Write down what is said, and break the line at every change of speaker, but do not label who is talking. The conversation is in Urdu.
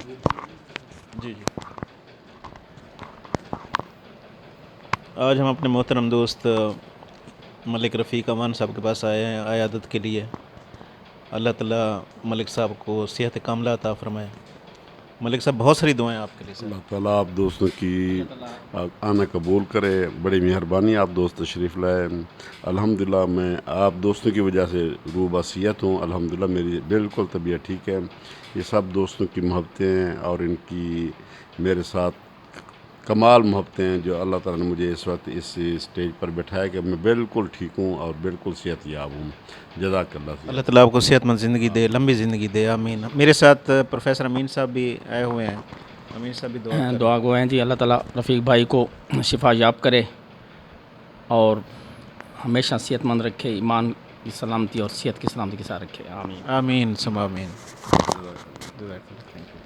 جی جی آج ہم اپنے محترم دوست ملک رفیق امان صاحب کے پاس آئے ہیں عیادت کے لیے. اللہ تعالیٰ ملک صاحب کو صحت کاملہ عطا فرمائے. ملک صاحب بہت ساری دعائیں آپ کے لیے سر.
اللہ تعالیٰ آپ دوستوں کی
اللہ تعالیٰ
آنا قبول کرے. بڑی مہربانی آپ دوست تشریف لائے. الحمدللہ میں آپ دوستوں کی وجہ سے روح بصیت ہوں. الحمدللہ میری بالکل طبیعت ٹھیک ہے. یہ سب دوستوں کی محبتیں اور ان کی میرے ساتھ کمال محبتیں ہیں جو اللہ تعالیٰ نے مجھے اس وقت اس اسٹیج پر بٹھایا کہ میں بالکل ٹھیک ہوں اور بالکل صحت یاب ہوں. جزاک اللہ
اللہ
خیر.
تعالیٰ آپ کو صحت مند زندگی دے, لمبی زندگی دے, آمین. میرے ساتھ پروفیسر امین صاحب بھی آئے ہوئے ہیں. امین صاحب بھی دعا کریں.
دعا گو ہیں جی. اللہ تعالیٰ رفیق بھائی کو شفا یاب کرے اور ہمیشہ صحت مند رکھے, ایمان کی سلامتی اور صحت کی سلامتی کے ساتھ رکھے. آمین.
آمین ثم آمین.
جزاک اللہ.
جزاک اللہ. Thank you.